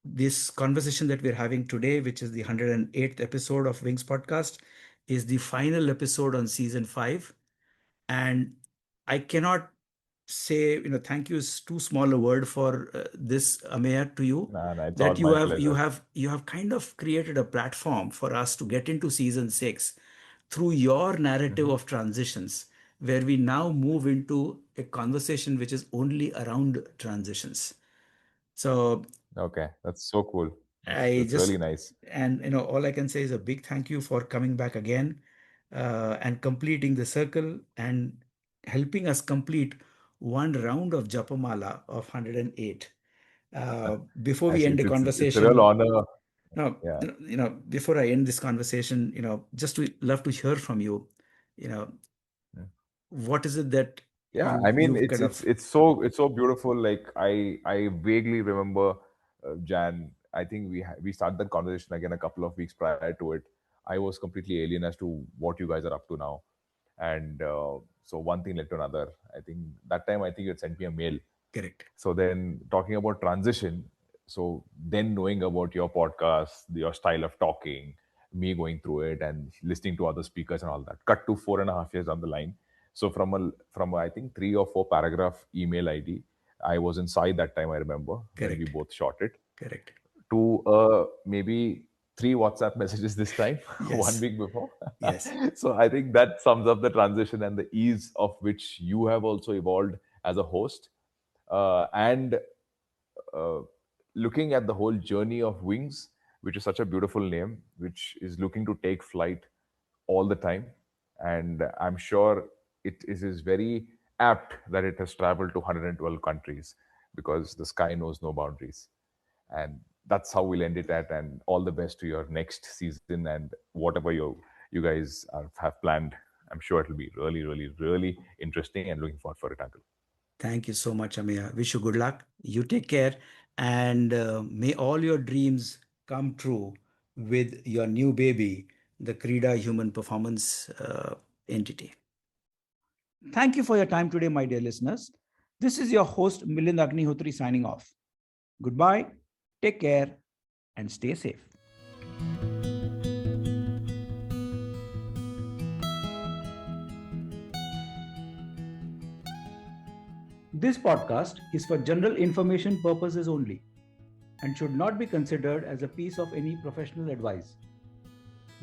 this conversation that we're having today, which is the 108th episode of Wings Podcast, is the final episode on season 5. And I cannot say, thank you is too small a word for this, Ameya, to you, Nah, it's all that my pleasure. you have kind of created a platform for us to get into season 6 through your narrative Mhm. of transitions, where we now move into a conversation which is only around transitions. So Okay, that's so cool. I That's really just, nice. and all I can say is a big thank you for coming back again, and completing the circle and helping us complete one round of Japamala of 108. Before we end the It's a real conversation, honor. no, Yeah. before I end this conversation, just to love to hear from you, you know, what is it that Yeah, I mean, you've it's kind it's of, it's so it's so beautiful. Like I vaguely remember, Jan. I think we started that conversation again a couple of weeks prior to it. I was completely alien as to what you guys are up to now, and so one thing led to another. I think that time I think you had sent me a mail. correct, So then talking about transition, so then knowing about your podcast, your style of talking, me going through it and listening to other speakers and all that. Cut to 4.5 years down the line. So from I think 3 or 4 paragraph email ID, I was inside that time. I remember when we correct, both shot it correct. to maybe 3 WhatsApp messages this time, one Yes, week before. yes, So I think that sums up the transition and the ease of which you have also evolved as a host. And uh, looking at the whole journey of Wings, which is such a beautiful name, which is looking to take flight all the time. And I'm sure is very apt that it has traveled to 112 countries because the sky knows no boundaries. And that's how we'll end it at. And all the best to your next season and whatever you guys have planned. I'm sure it'll be really, really, really interesting and looking forward for it, Uncle. Thank you so much, Ameya. Wish you good luck. You take care, and may all your dreams come true with your new baby, the Krida Human Performance entity. Thank you for your time today, my dear listeners. This is your host, Milind Agnihotri, signing off. Goodbye, take care, and stay safe. This podcast is for general information purposes only and should not be considered as a piece of any professional advice.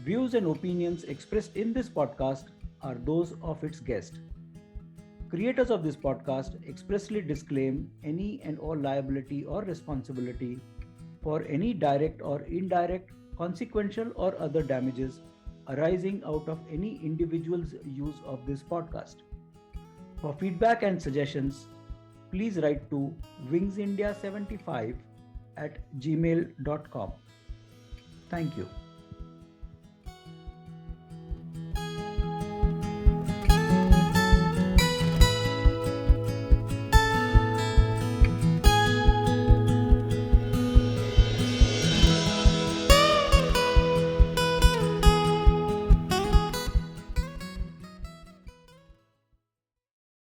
Views and opinions expressed in this podcast are those of its guest. Creators of this podcast expressly disclaim any and all liability or responsibility for any direct or indirect, consequential, or other damages arising out of any individual's use of this podcast. For feedback and suggestions, please write to wingsindia75 at gmail.com. Thank you.